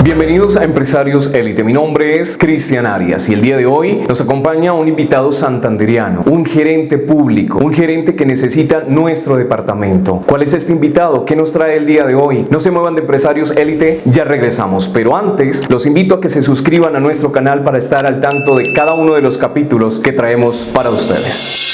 Bienvenidos a Empresarios Élite. Mi nombre es Cristian Arias y el día de hoy nos acompaña un invitado santanderiano, un gerente público, un gerente que necesita nuestro departamento. ¿Cuál es este invitado? ¿Qué nos trae el día de hoy? No se muevan de Empresarios Élite, ya regresamos. Pero antes, los invito a que se suscriban a nuestro canal para estar al tanto de cada uno de los capítulos que traemos para ustedes.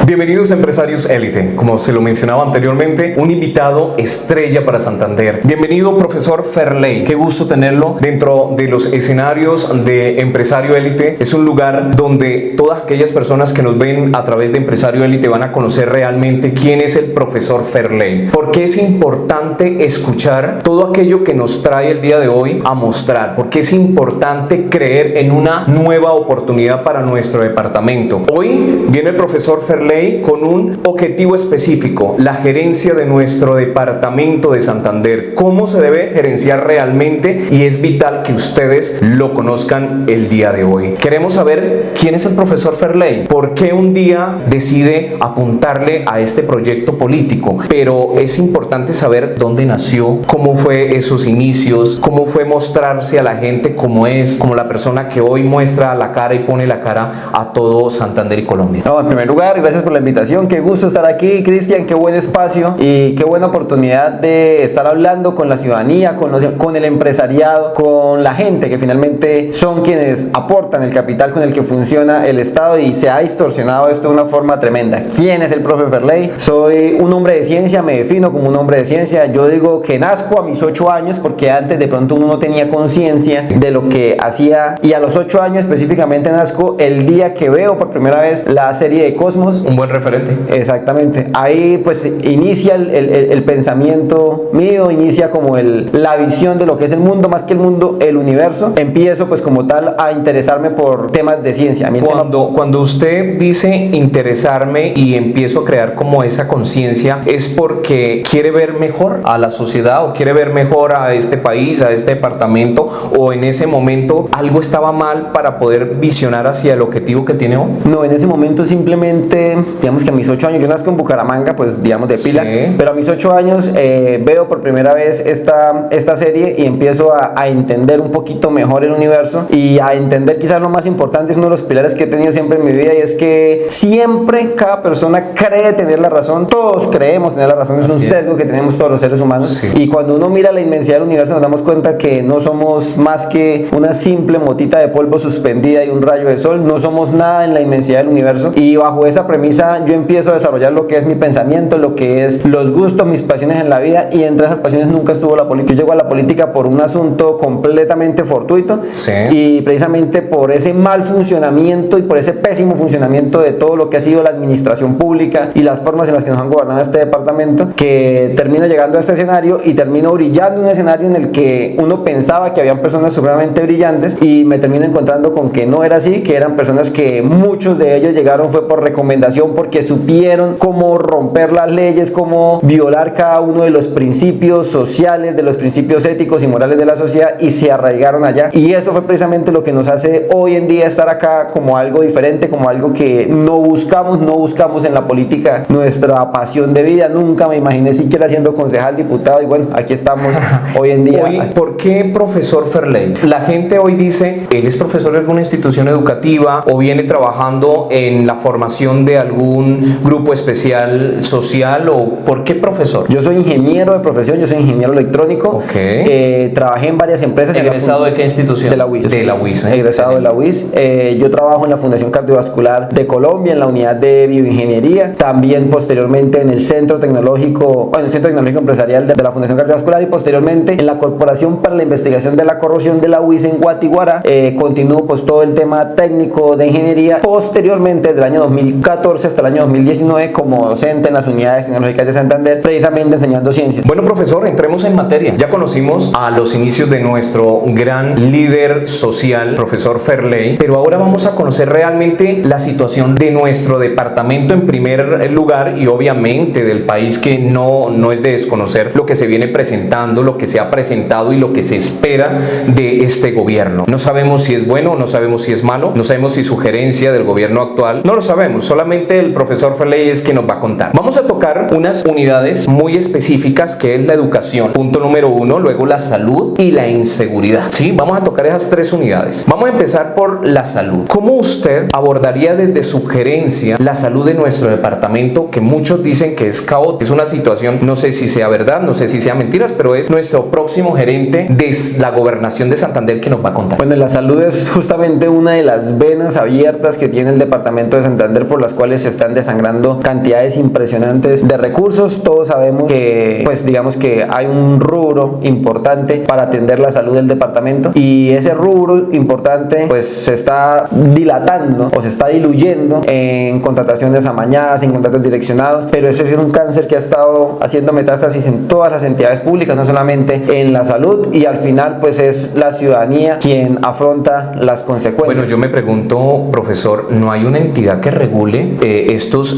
Bienvenidos a Empresarios Élite. Como se lo mencionaba anteriormente, un invitado estrella para Santander. Bienvenido, profesor Ferley. Qué gusto tenerlo dentro de los escenarios de Empresario Élite. Es un lugar donde todas aquellas personas que nos ven a través de Empresario Élite van a conocer realmente quién es el profesor Ferley. Porque es importante escuchar todo aquello que nos trae el día de hoy a mostrar. Porque es importante creer en una nueva oportunidad para nuestro departamento. Hoy viene el profesor Ferley con un objetivo específico, la gerencia de nuestro departamento de Santander, cómo se debe gerenciar realmente, y es vital que ustedes lo conozcan el día de hoy. Queremos saber quién es el profesor Ferley, por qué un día decide apuntarle a este proyecto político, pero es importante saber dónde nació, cómo fue esos inicios, cómo fue mostrarse a la gente como es, como la persona que hoy muestra la cara y pone la cara a todo Santander y Colombia. No, en primer lugar, gracias por la invitación. Qué gusto estar aquí, Cristian. Qué buen espacio y qué buena oportunidad de estar hablando con la ciudadanía, con el empresariado, con la gente que finalmente son quienes aportan el capital con el que funciona el Estado, y se ha distorsionado esto de una forma tremenda. ¿Quién es el profe Ferley? Soy un hombre de ciencia, me defino como un hombre de ciencia. Yo digo que nazco a mis 8 años porque antes de pronto uno no tenía conciencia de lo que hacía, y a los 8 años específicamente nazco el día que veo por primera vez la serie de Cosmos. Un buen referente. Exactamente. Ahí pues inicia el pensamiento mío, inicia como la visión de lo que es el mundo, más que el mundo, el universo. Empiezo pues como tal a interesarme por temas de ciencia. Cuando usted dice interesarme y empiezo a crear como esa conciencia, ¿es porque quiere ver mejor a la sociedad o quiere ver mejor a este país, a este departamento, o en ese momento algo estaba mal para poder visionar hacia el objetivo que tiene hoy? No, en ese momento simplemente, digamos que a mis 8 años, yo nazco en Bucaramanga, pues digamos de pila, sí. Pero a mis 8 años veo por primera vez esta serie y empiezo a entender un poquito mejor el universo, y a entender quizás lo más importante, es uno de los pilares que he tenido siempre en mi vida, y es que siempre cada persona cree tener la razón. Todos creemos tener la razón, es un sesgo que tenemos todos los seres humanos, sí. Y cuando uno mira la inmensidad del universo nos damos cuenta que no somos más que una simple motita de polvo suspendida y un rayo de sol. No somos nada en la inmensidad del universo, y bajo esa premisa yo empiezo a desarrollar lo que es mi pensamiento, lo que es los gustos, mis pasiones en la vida, y entre esas pasiones nunca estuvo la política. Yo llego a la política por un asunto completamente fortuito, sí. Y precisamente por ese mal funcionamiento y por ese pésimo funcionamiento de todo lo que ha sido la administración pública y las formas en las que nos han gobernado este departamento, que termino llegando a este escenario y termino brillando en un escenario en el que uno pensaba que habían personas supremamente brillantes, y me termino encontrando con que no era así, que eran personas que muchos de ellos llegaron fue por recomendación, porque supieron cómo romper las leyes, cómo violar cada uno de los principios sociales, de los principios éticos y morales de la sociedad, y se arraigaron allá. Y eso fue precisamente lo que nos hace hoy en día estar acá como algo diferente, como algo que no buscamos en la política nuestra pasión de vida. Nunca me imaginé siquiera siendo concejal, diputado, y bueno, aquí estamos hoy en día. Hoy, ¿por qué profesor Ferley? La gente hoy dice, él es profesor de alguna institución educativa o viene trabajando en la formación de algún grupo especial social, o ¿por qué profesor? Yo soy ingeniero de profesión, yo soy ingeniero electrónico. Okay. Trabajé en varias empresas. ¿Egresado de qué institución? De la UIS. De la UIS. Egresado de la UIS. Yo trabajo en la Fundación Cardiovascular de Colombia, en la unidad de bioingeniería. También posteriormente en el Centro Tecnológico Empresarial de la Fundación Cardiovascular, y posteriormente en la Corporación para la Investigación de la Corrosión de la UIS en Guatiguara. Continúo pues todo el tema técnico de ingeniería. Posteriormente, desde el año 2014 hasta el año 2019, como docente en las unidades tecnológicas de Santander, precisamente enseñando ciencias. Bueno, profesor, entremos en materia. Ya conocimos a los inicios de nuestro gran líder social, profesor Ferley, pero ahora vamos a conocer realmente la situación de nuestro departamento en primer lugar, y obviamente del país, que no es de desconocer lo que se viene presentando, lo que se ha presentado y lo que se espera de este gobierno. No sabemos si es bueno, no sabemos si es malo, no sabemos si su gerencia del gobierno actual, no lo sabemos, solamente obviamente el profesor Ferley es quien nos va a contar. Vamos a tocar unas unidades muy específicas, que es la educación, punto número 1, luego la salud y la inseguridad. ¿Sí? Vamos a tocar esas 3 unidades. Vamos a empezar por la salud. ¿Cómo usted abordaría desde su gerencia la salud de nuestro departamento, que muchos dicen que es caótico? Es una situación, no sé si sea verdad, no sé si sea mentiras, pero es nuestro próximo gerente de la gobernación de Santander que nos va a contar. Bueno, la salud es justamente una de las venas abiertas que tiene el departamento de Santander, por las cuales se están desangrando cantidades impresionantes de recursos. Todos sabemos que, pues digamos que hay un rubro importante para atender la salud del departamento, y ese rubro importante pues se está dilatando o se está diluyendo en contrataciones amañadas, en contratos direccionados, pero ese es un cáncer que ha estado haciendo metástasis en todas las entidades públicas, no solamente en la salud, y al final pues es la ciudadanía quien afronta las consecuencias. Bueno, yo me pregunto, profesor, ¿no hay una entidad que regule estos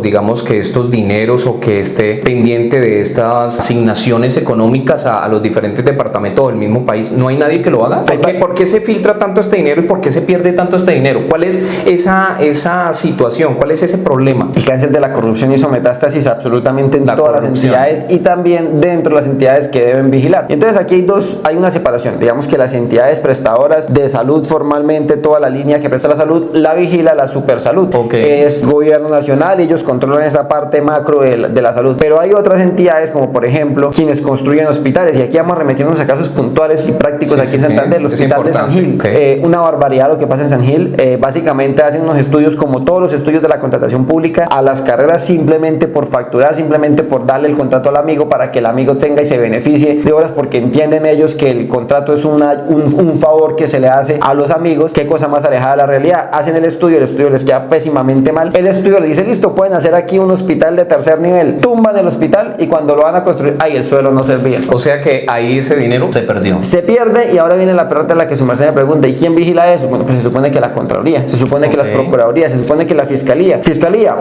digamos que estos dineros, o que esté pendiente de estas asignaciones económicas a los diferentes departamentos del mismo país? ¿No hay nadie que lo haga? ¿Por qué se filtra tanto este dinero y por qué se pierde tanto este dinero? ¿Cuál es esa situación? ¿Cuál es ese problema? El cáncer de la corrupción hizo metástasis absolutamente en todas las entidades, y también dentro de las entidades que deben vigilar. Y entonces aquí hay una separación. Digamos que las entidades prestadoras de salud, formalmente toda la línea que presta la salud, la vigila la Supersalud, que es gobierno nacional, y ellos controlan esa parte macro de la salud. Pero hay otras entidades, como por ejemplo quienes construyen hospitales, y aquí vamos remetiéndonos a casos puntuales y prácticos aquí en Santander. El hospital de San Gil, una barbaridad lo que pasa en San Gil. Básicamente hacen unos estudios, como todos los estudios de la contratación pública, a las carreras, simplemente por facturar, simplemente por darle el contrato al amigo para que el amigo tenga y se beneficie de horas, porque entienden ellos que el contrato es un favor que se le hace a los amigos. Qué cosa más alejada de la realidad. Hacen el estudio les queda pésimamente mal. El estudio les dice: listo, pueden hacer aquí un hospital de tercer nivel. Tumban el hospital, y cuando lo van a construir, el suelo no servía. O sea que ahí ese dinero se perdió. Se pierde, y ahora viene la pregunta en la que su merced me pregunta: ¿y quién vigila eso? Bueno, pues se supone que la Contraloría, se supone que las Procuradurías, se supone que la Fiscalía,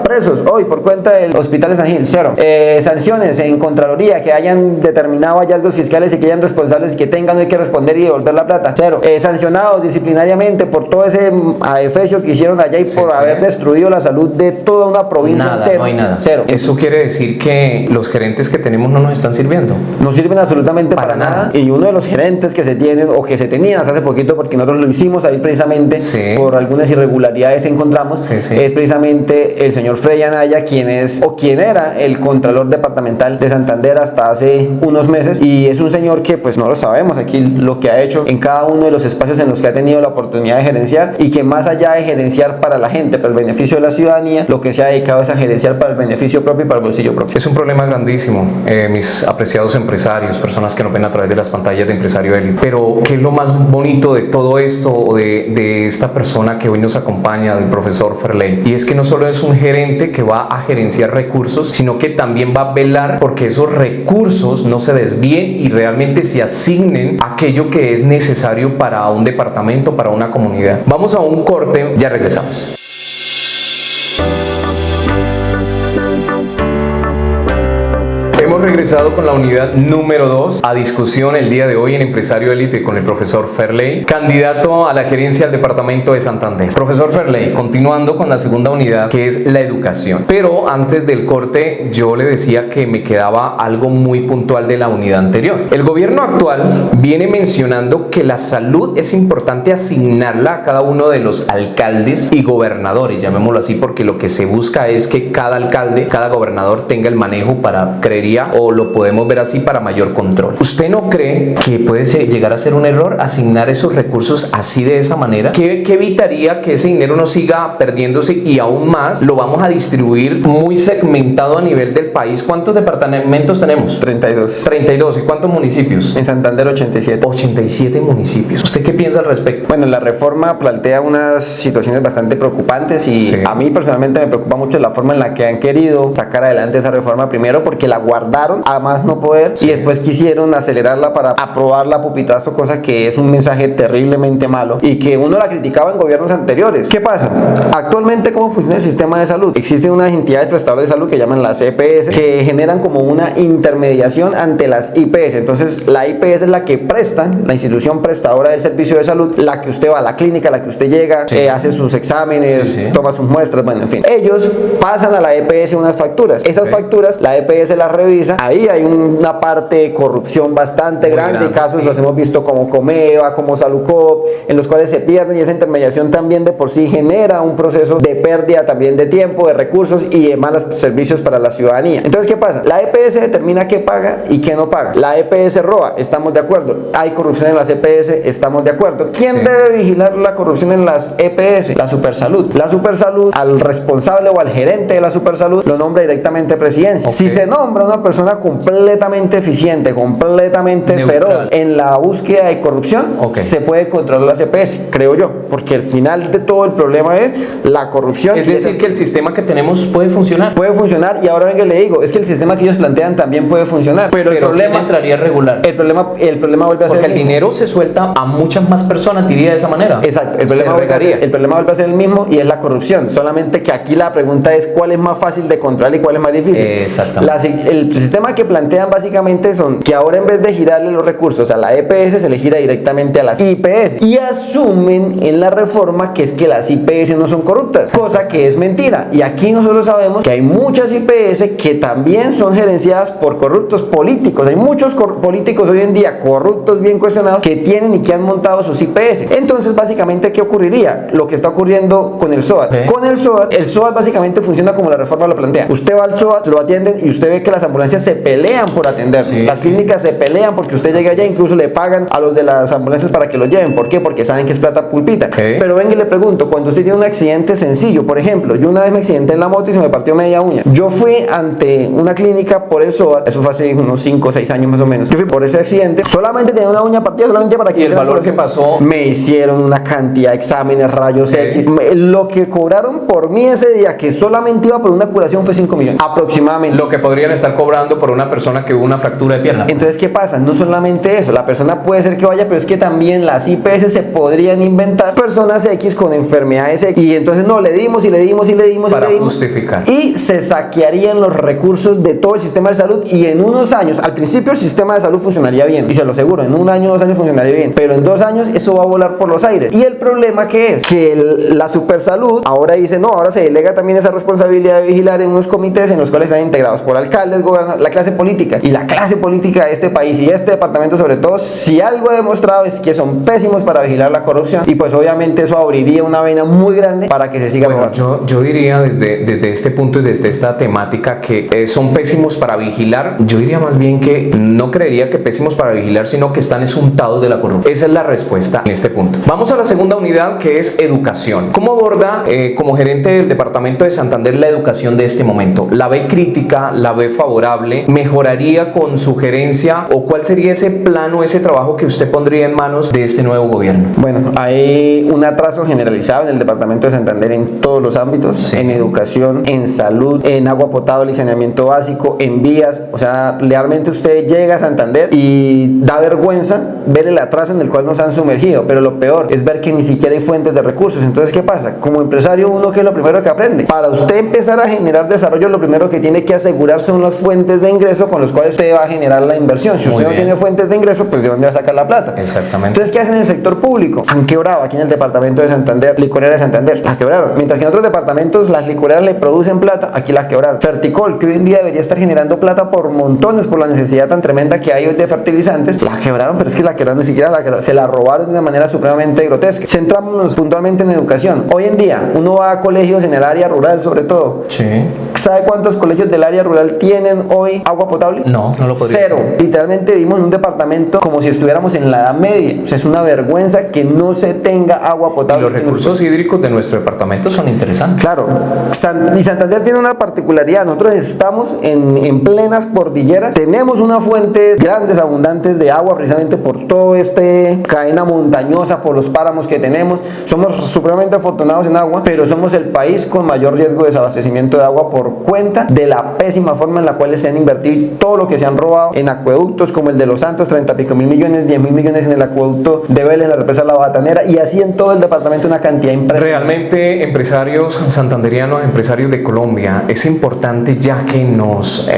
presos hoy por cuenta del Hospital de San Gil, 0. Sanciones en Contraloría, que hayan determinado hallazgos fiscales y que hayan responsables y que tengan hoy que responder y devolver la plata, 0. Sancionados disciplinariamente por todo ese adefesio que hicieron allá, y por haber destruido la salud de toda una provincia entera. No hay nada. 0. Eso quiere decir que los gerentes que tenemos no nos están sirviendo. No sirven absolutamente para nada. Y uno de los gerentes que se tienen, o que se tenían hasta hace poquito, porque nosotros lo hicimos ahí precisamente por algunas irregularidades encontramos, es precisamente el señor Freddy Anaya, quien era el Contralor Departamental de Santander hasta hace unos meses, y es un señor que pues no lo sabemos aquí lo que ha hecho en cada uno de los espacios en los que ha tenido la oportunidad de gerenciar, y que más allá de gerenciar para la gente, para el beneficio de la ciudadanía, lo que se ha dedicado es a gerenciar para el beneficio propio y para el bolsillo propio. Es un problema grandísimo, mis apreciados empresarios, personas que nos ven a través de las pantallas de Empresario Élite. Pero ¿qué es lo más bonito de todo esto, o de esta persona que hoy nos acompaña, del profesor Ferley? Y es que no solo es un gerente que va a gerenciar recursos, sino que también va a velar porque esos recursos no se desvíen y realmente se asignen a aquello que es necesario para un departamento, para una comunidad. Vamos a un corte, ya regresamos. Hemos regresado con la unidad número 2 a discusión el día de hoy en Empresario Élite con el profesor Ferley, candidato a la gerencia del departamento de Santander. Profesor Ferley, continuando con la segunda unidad, que es la educación. Pero antes del corte yo le decía que me quedaba algo muy puntual de la unidad anterior. El gobierno actual viene mencionando que la salud es importante asignarla a cada uno de los alcaldes y gobernadores, llamémoslo así, porque lo que se busca es que cada alcalde, cada gobernador tenga el manejo para, creería, o lo podemos ver así, para mayor control. ¿Usted no cree que puede llegar a ser un error asignar esos recursos así, de esa manera? ¿Qué evitaría que ese dinero no siga perdiéndose, y aún más lo vamos a distribuir muy segmentado a nivel del país? ¿Cuántos departamentos tenemos? 32. 32. ¿Y cuántos municipios? En Santander 87. 87 municipios. ¿Usted qué piensa al respecto? Bueno, la reforma plantea unas situaciones bastante preocupantes, y a mí personalmente me preocupa mucho la forma en la que han querido sacar adelante esa reforma. Primero porque la guardaron aceleraron a más no poder y después quisieron acelerarla para aprobarla a pupitazo, cosa que es un mensaje terriblemente malo y que uno la criticaba en gobiernos anteriores. ¿Qué pasa? Actualmente, ¿cómo funciona el sistema de salud? Existen unas entidades prestadoras de salud que llaman las EPS, que generan como una intermediación ante las IPS. Entonces, la IPS es la que presta, la institución prestadora del servicio de salud, la que usted va a la clínica, la que usted llega, hace sus exámenes, toma sus muestras, bueno, en fin. Ellos pasan a la EPS unas facturas. Esas facturas, la EPS las revisa. Ahí hay una parte de corrupción bastante grande. Casos los hemos visto como Comeva, como Salucop, en los cuales se pierden, y esa intermediación también de por sí genera un proceso de pérdida también de tiempo, de recursos y de malos servicios para la ciudadanía. Entonces, ¿qué pasa? La EPS determina qué paga y qué no paga. La EPS roba, estamos de acuerdo. Hay corrupción en las EPS, estamos de acuerdo. ¿Quién debe vigilar la corrupción en las EPS? La Supersalud. La Supersalud, al responsable o al gerente de la Supersalud lo nombra directamente presidencia. Si se nombra una persona completamente eficiente, completamente feroz en la búsqueda de corrupción, se puede controlar las EPS, creo yo, porque el final de todo el problema es la corrupción. Es decir, que el sistema que tenemos puede funcionar. Puede funcionar, y ahora venga le digo, es que el sistema que ellos plantean también puede funcionar, pero el problema ¿quién entraría a regular? El problema vuelve a ser porque el dinero se suelta a muchas más personas, diría de esa manera. Exacto, el problema vuelve a ser el mismo, y es la corrupción, solamente que aquí la pregunta es cuál es más fácil de controlar y cuál es más difícil. Exactamente. El sistema que plantean básicamente son que ahora en vez de girarle los recursos a la EPS, se le gira directamente a las IPS, y asumen en la reforma que es que las IPS no son corruptas, cosa que es mentira. Y aquí nosotros sabemos que hay muchas IPS que también son gerenciadas por corruptos políticos. Hay muchos políticos hoy en día corruptos, bien cuestionados, que tienen y que han montado sus IPS. Entonces, básicamente, ¿qué ocurriría? Lo que está ocurriendo con el SOAT. Con el SOAT básicamente funciona como la reforma lo plantea. Usted va al SOAT, lo atienden y usted ve que las ambulancias se pelean por atender. Las clínicas se pelean porque usted llega allá, incluso le pagan a los de las ambulancias para que lo lleven. ¿Por qué? Porque saben que es plata pulpita. Pero venga y le pregunto, cuando usted tiene un accidente sencillo, por ejemplo, yo una vez me accidenté en la moto y se me partió media uña. Yo fui ante una clínica por el SOAT, eso fue hace unos 5 o 6 años más o menos. Yo fui por ese accidente, solamente tenía una uña partida, solamente para que... ¿Y el valor que pasó? Me hicieron una cantidad de exámenes, rayos X. Lo que cobraron por mí ese día, que solamente iba por una curación, fue 5 millones, aproximadamente. Lo que podrían estar cobrando por una persona que hubo una fractura de pierna. Entonces, ¿qué pasa? No solamente eso, la persona puede ser que vaya, pero es que también las IPS se podrían inventar personas X con enfermedades X, y entonces no, le dimos y le dimos y le dimos para y le dimos, justificar, y se saquearían los recursos de todo el sistema de salud. Y en unos años, al principio el sistema de salud funcionaría bien, y se lo aseguro, en 1 año, 2 años funcionaría bien, pero en 2 años eso va a volar por los aires. Y el problema que es que la Supersalud ahora dice, no, ahora se delega también esa responsabilidad de vigilar en unos comités en los cuales están integrados por alcaldes, gobernadores, la clase política. Y la clase política de este país y este departamento sobre todo, si algo ha demostrado es que son pésimos para vigilar la corrupción, y pues obviamente eso abriría una vena muy grande para que se siga robando. Yo diría desde este punto y desde esta temática que son pésimos para vigilar. Yo diría más bien que no creería que pésimos para vigilar, sino que están esuntados de la corrupción. Esa es la respuesta en este punto. Vamos a la segunda unidad, que es educación. ¿Cómo aborda como gerente del departamento de Santander la educación de este momento? ¿La ve crítica? ¿La ve favorable? ¿Mejoraría con sugerencia? ¿O cuál sería ese plano, ese trabajo que usted pondría en manos de este nuevo gobierno? Bueno, hay un atraso generalizado en el departamento de Santander en todos los ámbitos, en educación, en salud, en agua potable y saneamiento básico, en vías. O sea, realmente usted llega a Santander y da vergüenza ver el atraso en el cual nos han sumergido, pero lo peor es ver que ni siquiera hay fuentes de recursos. Entonces, ¿qué pasa? Como empresario, uno, ¿qué es lo primero que aprende? Para usted empezar a generar desarrollo, lo primero que tiene que asegurar son las fuentes de ingreso con los cuales usted va a generar la inversión. Si usted no tiene fuentes de ingreso, pues ¿de dónde va a sacar la plata? Exactamente. Entonces, ¿qué hacen en el sector público? Han quebrado aquí en el departamento de Santander, licoreras de Santander, las quebraron. Mientras que en otros departamentos las licoreras le producen plata, aquí las quebraron. Ferticol, que hoy en día debería estar generando plata por montones por la necesidad tan tremenda que hay hoy de fertilizantes, la quebraron, pero es que la quebraron, ni siquiera la quebraron, se la robaron de una manera supremamente grotesca. Centramos puntualmente en educación. Hoy en día, uno va a colegios en el área rural, sobre todo. Sí. ¿Sabe cuántos colegios del área rural tienen hoy agua potable? No lo podría 0. decir. Literalmente vivimos en un departamento como si estuviéramos en la Edad Media. O sea, es una vergüenza que no se tenga agua potable. Y los recursos hídricos de nuestro departamento son interesantes. Claro. Y Santander tiene una particularidad. Nosotros estamos en plenas cordilleras. Tenemos unas fuentes grandes, abundantes de agua, precisamente por toda esta cadena montañosa, por los páramos que tenemos. Somos supremamente afortunados en agua, pero somos el país con mayor riesgo de desabastecimiento de agua por cuenta de la pésima forma en la cual se han invertir todo lo que se han robado en acueductos como el de Los Santos, 30 y pico mil millones, 10 mil millones en el acueducto de Vélez, en la represa La Batanera, y así en todo el departamento una cantidad impresionante. Realmente, empresarios santanderianos, empresarios de Colombia, es importante ya que nos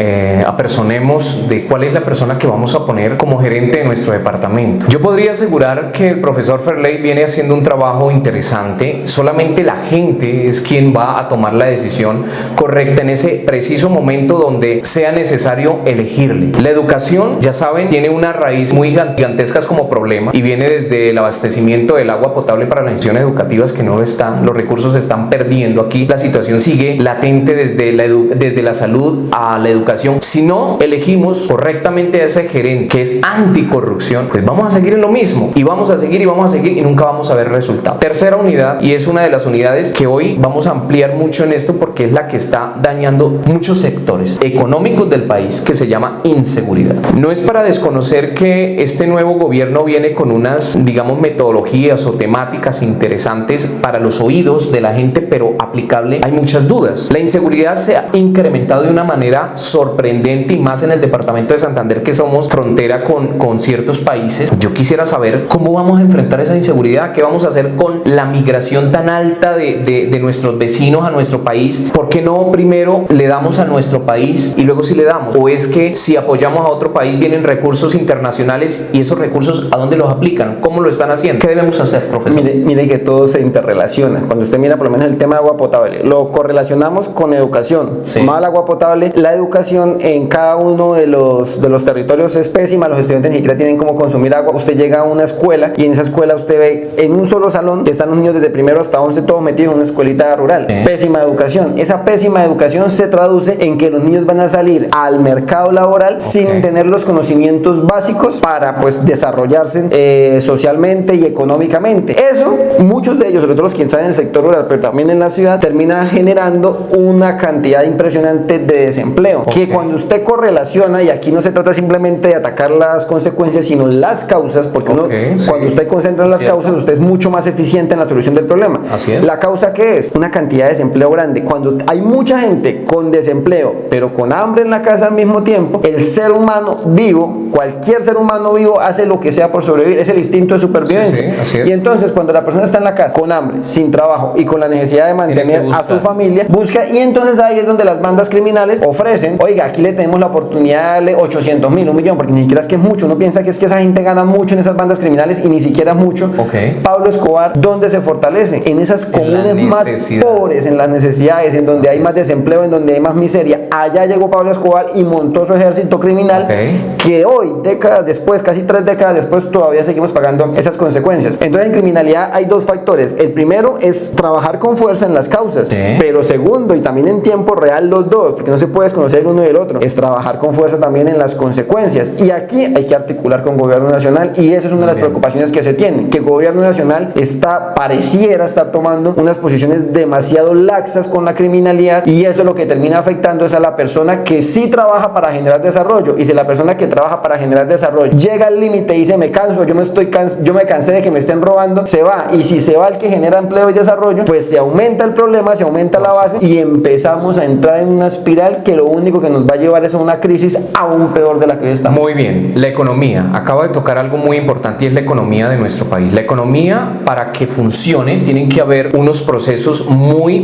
apersonemos de cuál es la persona que vamos a poner como gerente de nuestro departamento. Yo podría asegurar que el profesor Ferley viene haciendo un trabajo interesante, solamente la gente es quien va a tomar la decisión correcta en ese preciso momento donde sea necesario elegirle. La educación, ya saben, tiene una raíz muy gigantesca como problema y viene desde el abastecimiento del agua potable para las instituciones educativas que no lo están, los recursos se están perdiendo aquí, la situación sigue latente desde la salud a la educación. Si no elegimos correctamente a ese gerente que es anticorrupción, pues vamos a seguir en lo mismo y vamos a seguir y nunca vamos a ver resultado. Tercera unidad, y es una de las unidades que hoy vamos a ampliar mucho en esto porque es la que está dañando muchos sectores económicos del país, que se llama inseguridad. No es para desconocer que este nuevo gobierno viene con unas, digamos, metodologías o temáticas interesantes para los oídos de la gente, pero aplicable hay muchas dudas. La inseguridad se ha incrementado de una manera sorprendente y más en el departamento de Santander, que somos frontera con ciertos países. Yo quisiera saber cómo vamos a enfrentar esa inseguridad, qué vamos a hacer con la migración tan alta de nuestros vecinos a nuestro país. ¿Por qué no primero le damos a nuestro país y luego sí le damos? ¿O es que si apoyamos a otro país vienen recursos internacionales y esos recursos a dónde los aplican? ¿Cómo lo están haciendo? ¿Qué debemos hacer, profesor? Mire que todo se interrelaciona. Cuando usted mira por lo menos el tema de agua potable, lo correlacionamos con educación. Sí. Mal agua potable, la educación en cada uno de los territorios es pésima, los estudiantes ni siquiera tienen cómo consumir agua. Usted llega a una escuela y en esa escuela usted ve en un solo salón que están los niños desde primero hasta 11 todos metidos en una escuelita rural. Pésima educación. Esa pésima educación se traduce en que los niños van a salir al mercado laboral sin tener los conocimientos básicos para pues desarrollarse socialmente y económicamente. Eso, muchos de ellos, sobre todo los que están en el sector rural, pero también en la ciudad, termina generando una cantidad impresionante de desempleo. Que cuando usted correlaciona, y aquí no se trata simplemente de atacar las consecuencias, sino las causas, porque cuando usted concentra en las causas, usted es mucho más eficiente en la solución del problema. Así es. La causa, ¿qué es? Una cantidad de desempleo grande. Cuando hay mucha gente con desempleo, pero con hambre en la casa al mismo tiempo, el ser humano vivo, cualquier ser humano vivo, hace lo que sea por sobrevivir. Es el instinto de supervivencia. Así es. Y entonces, cuando la persona está en la casa con hambre, sin trabajo y con la necesidad de mantener a su familia, busca, y entonces ahí es donde las bandas criminales ofrecen, oiga, aquí le tenemos la oportunidad de darle 800.000, 1 millón, porque ni siquiera es que es mucho. Uno piensa que es que esa gente gana mucho en esas bandas criminales y ni siquiera es mucho. Pablo Escobar, ¿dónde se fortalece? En esas comunes más pobres, en las necesidades, en donde hay más desempleo, en donde hay más miseria. Allá llegó Pablo Escobar y montó su ejército criminal, que hoy, décadas después, casi 3 décadas después, todavía seguimos pagando esas consecuencias. Entonces, en criminalidad hay 2 factores. El primero es trabajar con fuerza en las causas, pero segundo, y también en tiempo real, los dos, porque no se puede desconocer el uno y el otro, es trabajar con fuerza también en las consecuencias. Y aquí hay que articular con gobierno nacional, y esa es una de las preocupaciones que se tienen, que el gobierno nacional pareciera estar tomando unas posiciones demasiado laxas con la criminalidad, y eso lo que termina afectando es a la persona que sí trabaja para generar desarrollo. Y si la persona que trabaja para generar desarrollo llega al límite y dice, me canso, yo me cansé de que me estén robando, se va. Y si se va el que genera empleo y desarrollo, pues se aumenta el problema, se aumenta la base y empezamos a entrar en una espiral que lo único que nos va a llevar es a una crisis aún peor de la que estamos. Muy bien, la economía. Acaba de tocar algo muy importante y es la economía de nuestro país. La economía, para que funcione, tienen que haber unos procesos muy,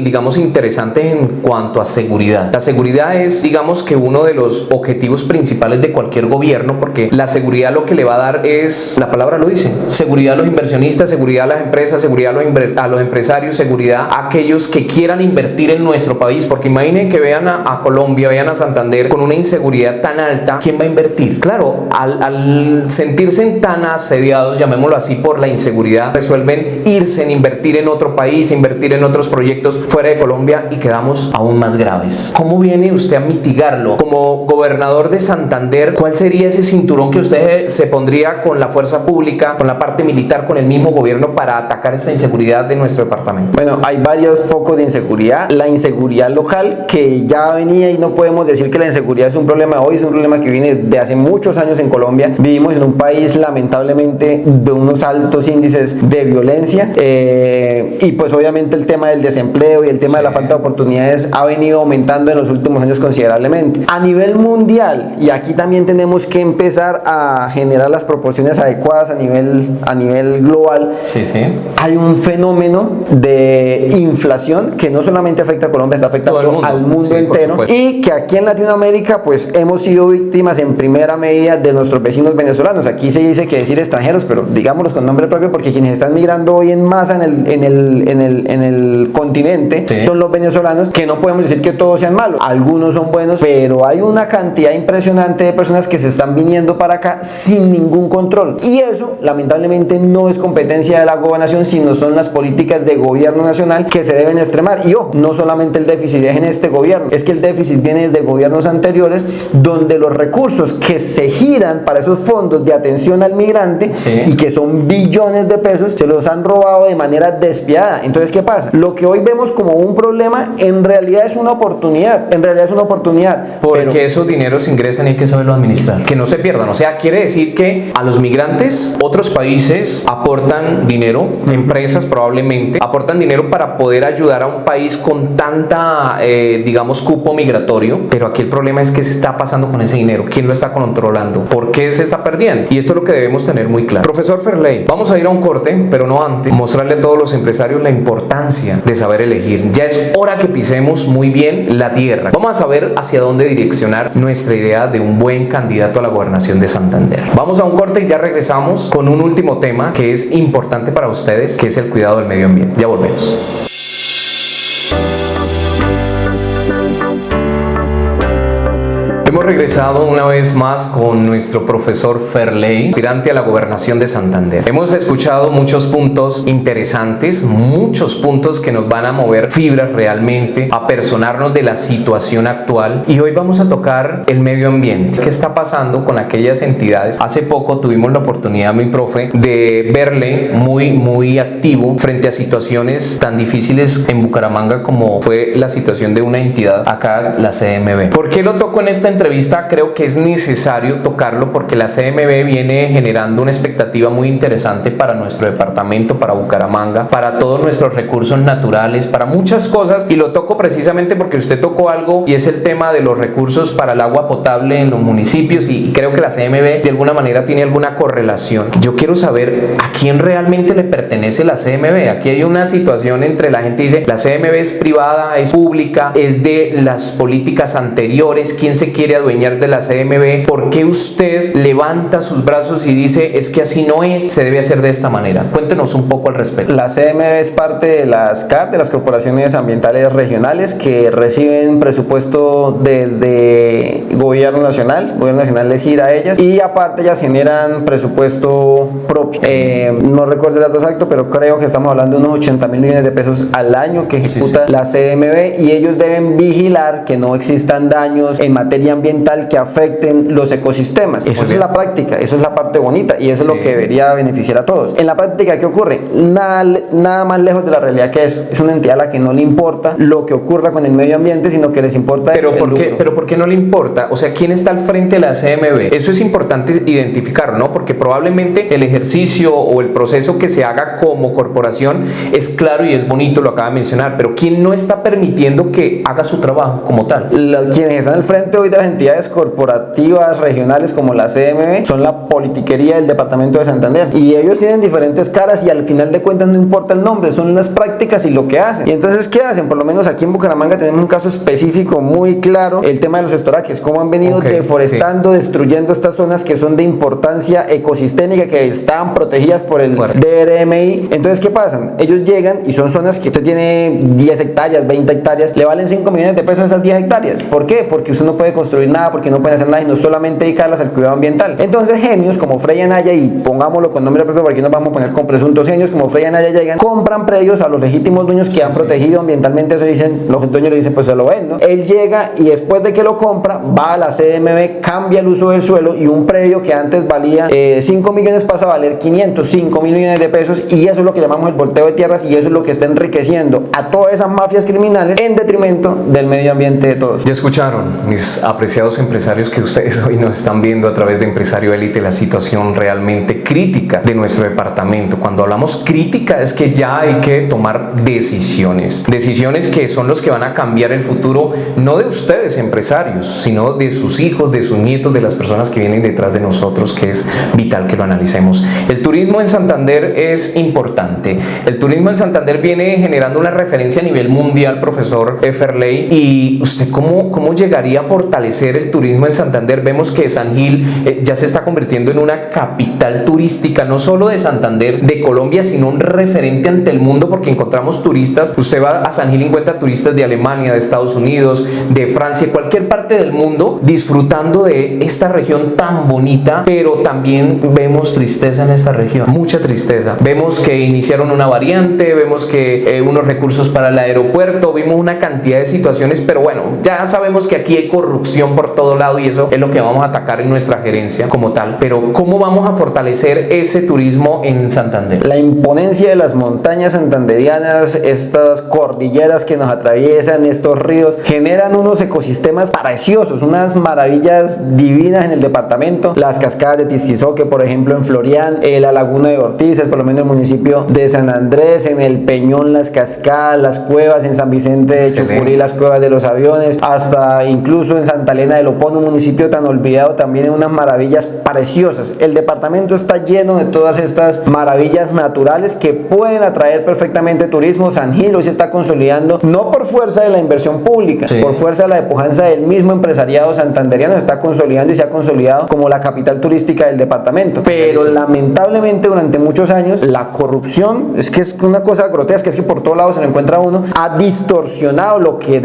digamos, interesantes en cuanto a seguridad. La seguridad es, digamos, que uno de los objetivos principales de cualquier gobierno, porque la seguridad lo que le va a dar es, la palabra lo dice, seguridad a los inversionistas, seguridad a las empresas, seguridad a los empresarios, seguridad a aquellos que quieran invertir en nuestro país, porque imaginen que vean a Colombia, vean a Santander con una inseguridad tan alta, ¿quién va a invertir? Claro, al sentirse tan asediados, llamémoslo así, por la inseguridad, resuelven irse en invertir en otro país, invertir en otros proyectos fuera de Colombia y quedamos aún más graves. ¿Cómo viene usted a mitigarlo? Como gobernador de Santander, ¿cuál sería ese cinturón que usted se pondría con la fuerza pública, con la parte militar, con el mismo gobierno para atacar esta inseguridad de nuestro departamento? Bueno, hay varios focos de inseguridad. La inseguridad local, que ya venía, y no podemos decir que la inseguridad es un problema hoy, es un problema que viene de hace muchos años en Colombia. Vivimos en un país lamentablemente de unos altos índices de violencia y pues obviamente el tema del desempleo y el tema de la falta de oportunidades ha venido aumentando en los últimos años considerablemente. A nivel mundial, y aquí también tenemos que empezar a generar las proporciones adecuadas a nivel global, hay un fenómeno de inflación que no solamente afecta a Colombia, está afectando al mundo entero, y que aquí en Latinoamérica pues hemos sido víctimas en primera medida de nuestros vecinos venezolanos. Aquí se dice que decir extranjeros, pero digámoslos con nombre propio, porque quienes están migrando hoy en masa en el continente son los venezolanos, que no podemos decir que todos sean malos, algunos son buenos, pero hay una cantidad impresionante de personas que se están viniendo para acá sin ningún control, y eso lamentablemente no es competencia de la gobernación, sino son las políticas de gobierno nacional que se deben extremar. Y ojo, no solamente el déficit es en este gobierno, es que el déficit viene desde gobiernos anteriores, donde los recursos que se giran para esos fondos de atención al migrante, y que son billones de pesos, se los han robado de manera despiadada. Entonces, ¿qué pasa? Lo que hoy vemos como un problema en realidad es una oportunidad, porque esos dineros ingresan y hay que saberlo administrar, que no se pierdan. O sea, quiere decir que a los migrantes otros países aportan dinero, empresas probablemente aportan dinero para poder ayudar a un país con tanta digamos cupo migratorio, pero aquí el problema es qué se está pasando con ese dinero, quién lo está controlando, por qué se está perdiendo, y esto es lo que debemos tener muy claro. Profesor Ferley, vamos a ir a un corte, pero no antes mostrarle a todos los empresarios la importancia de saber elegir. Ya es hora que pisemos muy bien la tierra. Vamos a saber hacia dónde direccionar nuestra idea de un buen candidato a la gobernación de Santander. Vamos a un corte y ya regresamos con un último tema que es importante para ustedes, que es el cuidado del medio ambiente. Ya volvemos. Hemos regresado una vez más con nuestro profesor Ferley, aspirante a la gobernación de Santander. Hemos escuchado muchos puntos interesantes, muchos puntos que nos van a mover fibras realmente, a personarnos de la situación actual, y hoy vamos a tocar el medio ambiente. ¿Qué está pasando con aquellas entidades? Hace poco tuvimos la oportunidad, mi profe, de verle muy activo frente a situaciones tan difíciles en Bucaramanga como fue la situación de una entidad acá, la CMB. ¿Por qué lo toco en esta entrevista? Creo que es necesario tocarlo porque la CMB viene generando una expectativa muy interesante para nuestro departamento, para Bucaramanga, para todos nuestros recursos naturales, para muchas cosas, y lo toco precisamente porque usted tocó algo, y es el tema de los recursos para el agua potable en los municipios, y creo que la CMB de alguna manera tiene alguna correlación. Yo quiero saber a quién realmente le pertenece la CMB. Aquí hay una situación entre la gente dice la CMB es privada, es pública, es de las políticas anteriores, quién se quiere adueñar de la CMB. ¿Por qué usted levanta sus brazos y dice es que así no es, se debe hacer de esta manera? Cuéntenos un poco al respecto. La CMB es parte de las CAR, de las corporaciones ambientales regionales, que reciben presupuesto desde gobierno nacional les gira a ellas, y aparte ellas generan presupuesto propio. No recuerdo el dato exacto, pero creo que estamos hablando de unos 80.000 millones de pesos al año que ejecuta la CMB, y ellos deben vigilar que no existan daños en materia ambiental que afecten los ecosistemas. Eso es la práctica, eso es la parte bonita, y eso es lo que debería beneficiar a todos. En la práctica, ¿qué ocurre? Nada más lejos de la realidad que eso. Es una entidad a la que no le importa lo que ocurra con el medio ambiente, sino que les importa pero ¿por qué no le importa? O sea, ¿quién está al frente de la CMB? Eso es importante identificarlo, ¿no? Porque probablemente el ejercicio o el proceso que se haga como corporación es claro y es bonito, lo acaba de mencionar, pero ¿quién no está permitiendo que haga su trabajo como tal? Quienes están al frente hoy de las entidades corporativas regionales como la CMB son la politiquería del departamento de Santander, y ellos tienen diferentes caras, y al final de cuentas no importa el nombre, son las prácticas y lo que hacen. Y entonces, ¿qué hacen? Por lo menos aquí en Bucaramanga tenemos un caso específico muy claro, el tema de los estoraques, cómo han venido deforestando, destruyendo estas zonas que son de importancia ecosistémica, que están protegidas por el DRMI. Entonces, ¿qué pasa? Ellos llegan y son zonas que usted tiene 10 hectáreas, 20 hectáreas, le valen 5 millones de pesos esas 10 hectáreas. ¿Por qué? Porque usted no puede construir nada, porque no puede hacer nada, y no solamente dedicarlas al cuidado ambiental. Entonces, genios como Frey Anaya, y pongámoslo con nombre propio porque nos vamos a poner con presuntos genios como Frey Anaya, llegan, compran predios a los legítimos dueños que han protegido ambientalmente eso, dicen, los dueños le dicen, pues se lo vendo. Él llega y después de que lo compra, va a la CMB, cambia el uso del suelo, y un predio que antes valía 5 millones pasa a valer 505 mil millones de pesos, y eso es lo que llamamos el volteo de tierras, y eso es lo que está enriqueciendo a todas esas mafias criminales en detrimento del medio ambiente de todos. Ya escucharon, mis apreciados apreciados empresarios que ustedes hoy nos están viendo a través de Empresario Élite, la situación realmente crítica de nuestro departamento. Cuando hablamos crítica es que ya hay que tomar decisiones que son los que van a cambiar el futuro, no de ustedes empresarios, sino de sus hijos, de sus nietos, de las personas que vienen detrás de nosotros, que es vital que lo analicemos. El turismo en Santander es importante. El turismo en Santander viene generando una referencia a nivel mundial, profesor Ferley. ¿Y usted cómo llegaría a fortalecer el turismo en Santander? Vemos que San Gil ya se está convirtiendo en una capital turística, no solo de Santander, de Colombia, sino un referente ante el mundo, porque encontramos turistas. Usted va a San Gil y encuentra turistas de Alemania, de Estados Unidos, de Francia, cualquier parte del mundo, disfrutando de esta región tan bonita, pero también vemos tristeza en esta región, mucha tristeza. Vemos que iniciaron una variante, vemos que unos recursos para el aeropuerto, vimos una cantidad de situaciones, pero bueno, ya sabemos que aquí hay corrupción por todo lado y eso es lo que vamos a atacar en nuestra gerencia como tal. Pero ¿cómo vamos a fortalecer ese turismo en Santander? La imponencia de las montañas santanderianas, estas cordilleras que nos atraviesan, estos ríos, generan unos ecosistemas preciosos, unas maravillas divinas en el departamento. Las cascadas de Tisquizoque, por ejemplo, en Florián, la laguna de Ortiz, por lo menos en el municipio de San Andrés, en el Peñón, las cascadas, las cuevas, en San Vicente de Chucurí, las cuevas de los aviones, hasta incluso en Santa Elena de Lopón, un municipio tan olvidado, también en unas maravillas preciosas. El departamento está lleno de todas estas maravillas naturales que pueden atraer perfectamente turismo. San Gil hoy se está consolidando, no por fuerza de la inversión pública, por fuerza de la pujanza del mismo empresariado santanderiano, se está consolidando y se ha consolidado como la capital turística del departamento. Pero lamentablemente durante muchos años la corrupción, es que es una cosa grotesca, es que por todos lados se lo encuentra uno, ha distorsionado lo que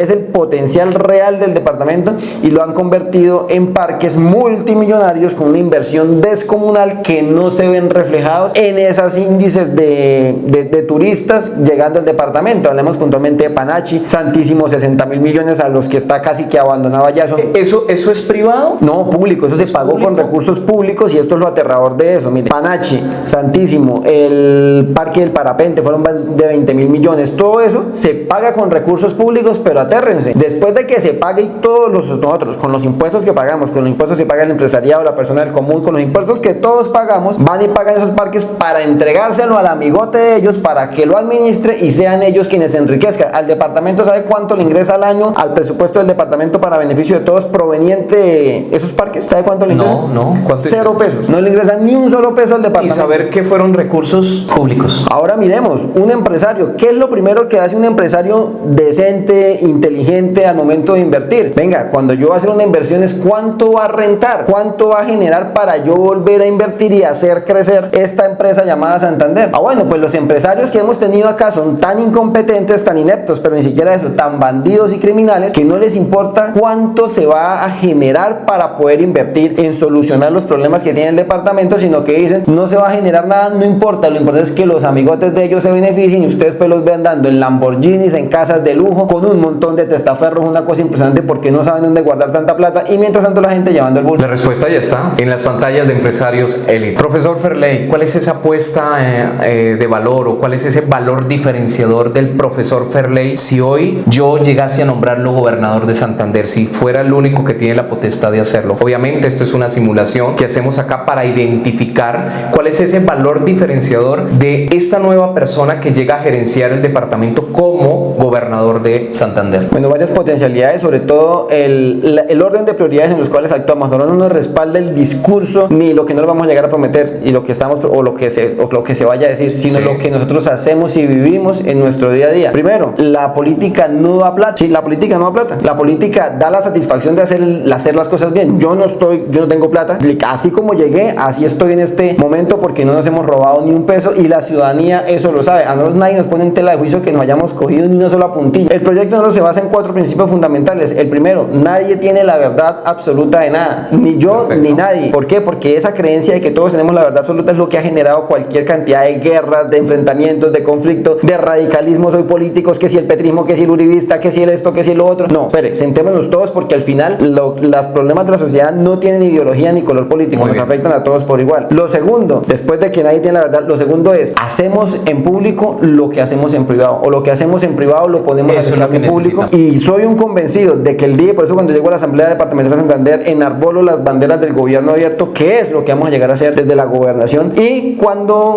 es el potencial real del departamento y lo han convertido en parques multimillonarios con una inversión descomunal que no se ven reflejados en esos índices de turistas llegando al departamento. Hablemos puntualmente de Panachi, Santísimo, 60.000 millones a los que está casi que abandonado ya. ¿Eso es privado? No, público, eso se pagó con recursos públicos y esto es lo aterrador de eso. Mire, Panachi, Santísimo, el Parque del Parapente fueron de 20.000 millones, todo eso se paga con recursos públicos, pero atérrense, después de que se pague y todos nosotros, con los impuestos que pagamos, con los impuestos que paga el empresariado, la persona del común, con los impuestos que todos pagamos, van y pagan esos parques para entregárselo al amigote de ellos, para que lo administre y sean ellos quienes se enriquezcan. Al departamento, ¿sabe cuánto le ingresa al año al presupuesto del departamento para beneficio de todos proveniente de esos parques? ¿Sabe cuánto le ingresa? No. ¿Cuánto 0 pesos. No le ingresa ni un solo peso al departamento. Y saber que fueron recursos públicos. Ahora miremos, un empresario, ¿qué es lo primero que hace un empresario decente, inteligente al momento de invertir? Venga, cuando yo voy a hacer una inversión es cuánto va a rentar, cuánto va a generar para yo volver a invertir y hacer crecer esta empresa llamada Santander. Bueno, pues los empresarios que hemos tenido acá son tan incompetentes, tan ineptos, pero ni siquiera eso, tan bandidos y criminales, que no les importa cuánto se va a generar para poder invertir en solucionar los problemas que tiene el departamento, sino que dicen, no se va a generar nada, no importa, lo importante es que los amigotes de ellos se beneficien y ustedes pues los vean dando en Lamborghinis, en casas de lujo, con un montón de testaferros, una cosa impresionante porque no saben dónde guardar tanta plata y mientras tanto la gente llevando el bolso. La respuesta ya está en las pantallas de Empresarios Élite. Profesor Ferley, ¿cuál es esa apuesta de valor o cuál es ese valor diferenciador del profesor Ferley si hoy yo llegase a nombrarlo gobernador de Santander, si fuera el único que tiene la potestad de hacerlo? Obviamente esto es una simulación que hacemos acá para identificar cuál es ese valor diferenciador de esta nueva persona que llega a gerenciar el departamento como gobernador de Santander. Bueno, varias potencialidades, sobre todo el orden de prioridades en los cuales actuamos. Ahora no nos respalda el discurso ni lo que no le vamos a llegar a prometer y lo que estamos o lo que se vaya a decir, sino lo que nosotros hacemos y vivimos en nuestro día a día. Primero, la política no da plata. Sí, la política no da plata. La política da la satisfacción de hacer las cosas bien. Yo no tengo plata. Así como llegué, así estoy en este momento porque no nos hemos robado ni un peso y la ciudadanía eso lo sabe. A nosotros nadie nos pone en tela de juicio que nos hayamos cogido ni una sola puntilla. El proyecto nosotros se basa en 4 principios fundamentales. El primero, nadie tiene la verdad absoluta de nada. Ni yo, ni nadie. ¿Por qué? Porque esa creencia de que todos tenemos la verdad absoluta es lo que ha generado cualquier cantidad de guerras, de enfrentamientos, de conflictos, de radicalismos hoy políticos, que si el petrismo, que si el uribista, que si el esto, que si lo otro. No, espere, sentémonos todos porque al final los problemas de la sociedad no tienen ideología ni color político, nos afectan a todos por igual. Lo segundo, después de que nadie tiene la verdad, lo segundo es, hacemos en público lo que hacemos en privado, o lo que hacemos en privado lo ponemos a hacer en público, y soy un convencido de que el día, por eso eso cuando llego a la Asamblea Departamental de Santander enarbolo las banderas del gobierno abierto, que es lo que vamos a llegar a hacer desde la gobernación. Y cuando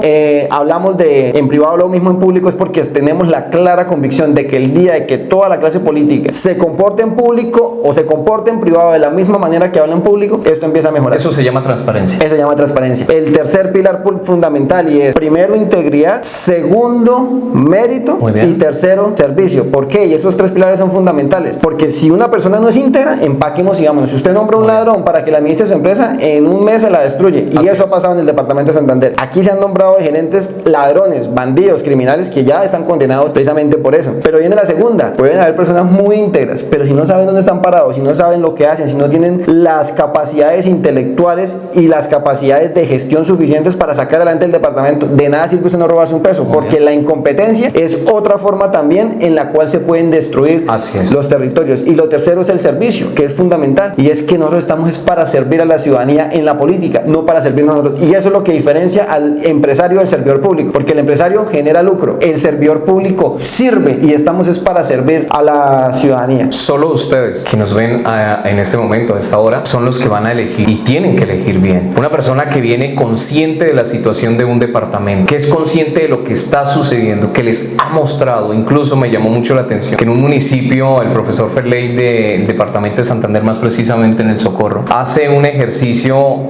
hablamos de en privado lo mismo en público, es porque tenemos la clara convicción de que el día de que toda la clase política se comporte en público o se comporte en privado de la misma manera que habla en público, esto empieza a mejorar. Eso se llama transparencia. Eso se llama transparencia. El tercer pilar fundamental, y es primero integridad, segundo mérito y tercero servicio. ¿Por qué? Y esos tres pilares son fundamentales, porque si una persona no es íntegra, empaquemos y vámonos. Si usted nombra un ladrón para que le administre su empresa, en un mes se la destruye. Y eso ha pasado en el departamento de Santander. Aquí se han nombrado gerentes ladrones, bandidos, criminales que ya están condenados precisamente por eso. Pero viene la segunda. Pueden haber personas muy íntegras, pero si no saben dónde están parados, si no saben lo que hacen, si no tienen las capacidades intelectuales y las capacidades de gestión suficientes para sacar adelante el departamento, de nada sirve usted no robarse un peso, porque la incompetencia es otra forma también en la cual se pueden destruir los territorios. Y lo tercero es el servicio, que es fundamental, y es que nosotros estamos para servir a la ciudadanía en la política, no para servir a nosotros. Y eso es lo que diferencia al empresario del servidor público, porque el empresario genera lucro, el servidor público sirve, y estamos es para servir a la ciudadanía. Solo ustedes que nos ven en este momento, a esta hora, son los que van a elegir, y tienen que elegir bien. Una persona que viene consciente de la situación de un departamento, que es consciente de lo que está sucediendo, que les ha mostrado. Incluso me llamó mucho la atención que en un municipio, el profesor Ferley del departamento de Santander, más precisamente en el Socorro, hace un ejercicio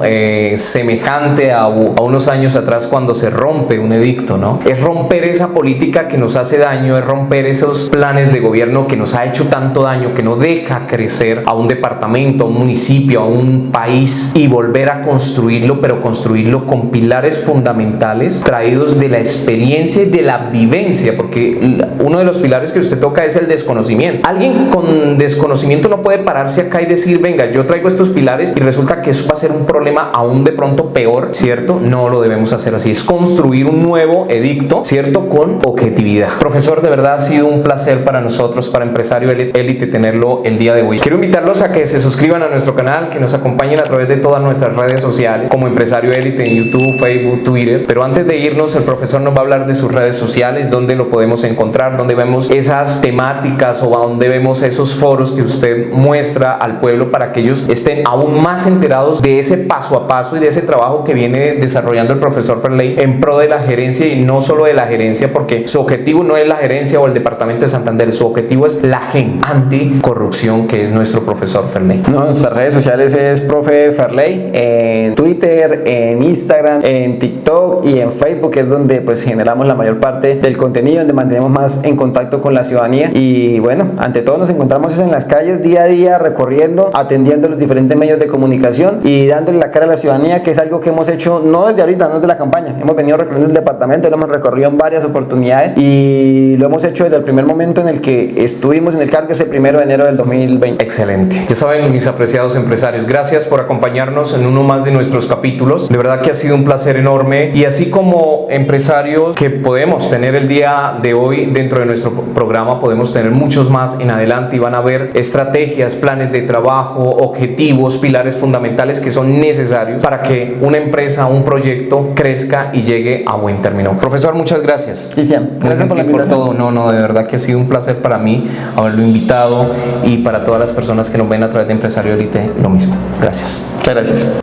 semejante a unos años atrás cuando se rompe un edicto, ¿no? Es romper esa política que nos hace daño, es romper esos planes de gobierno que nos ha hecho tanto daño, que no deja crecer a un departamento, a un municipio, a un país, y volver a construirlo, pero construirlo con pilares fundamentales traídos de la experiencia y de la vivencia, porque uno de los pilares que usted toca es el desconocimiento. Alguien con desconocimiento no puede pararse acá y decir, venga, yo traigo estos pilares y resulta que eso va a ser un problema aún de pronto peor, ¿cierto? No lo debemos hacer así, es construir un nuevo edicto, ¿cierto? Con objetividad. Profesor, de verdad ha sido un placer para nosotros, para Empresario Élite, tenerlo el día de hoy. Quiero invitarlos a que se suscriban a nuestro canal, que nos acompañen a través de todas nuestras redes sociales, como Empresario Élite en YouTube, Facebook, Twitter. Pero antes de irnos, el profesor nos va a hablar de sus redes sociales, dónde lo podemos encontrar, dónde vemos esas temáticas o a dónde vemos esos foros que usted muestra al pueblo para que ellos estén aún más enterados de ese paso a paso y de ese trabajo que viene desarrollando el profesor Ferley en pro de la gerencia, y no solo de la gerencia, porque su objetivo no es la gerencia o el departamento de Santander, su objetivo es la gente anticorrupción, que es nuestro profesor Ferley. No, nuestras redes sociales es profe Ferley en Twitter, en Instagram, en TikTok y en Facebook, que es donde pues generamos la mayor parte del contenido, donde mantenemos más en contacto con la ciudadanía. Y bueno, ante todo nos encontramos en las calles día a día, recorriendo, atendiendo los diferentes medios de comunicación y dándole la cara a la ciudadanía, que es algo que hemos hecho no desde ahorita, no desde la campaña. Hemos venido recorriendo el departamento, lo hemos recorrido en varias oportunidades y lo hemos hecho desde el primer momento en el que estuvimos en el cargo, ese 1 de enero del 2020. Excelente. Ya saben, mis apreciados empresarios, gracias por acompañarnos en uno más de nuestros capítulos. De verdad que ha sido un placer enorme, y así como empresarios que podemos tener el día de hoy dentro de nuestro programa, podemos tener muchos más en adelante, y van a ver estrategias, planes de trabajo, objetivos, pilares fundamentales que son necesarios para que una empresa, un proyecto crezca y llegue a buen término. Profesor, muchas gracias. Cristian, gracias por la invitación. Por todo. No, de verdad que ha sido un placer para mí haberlo invitado, y para todas las personas que nos ven a través de Empresario Élite, lo mismo. Gracias. Muchas gracias.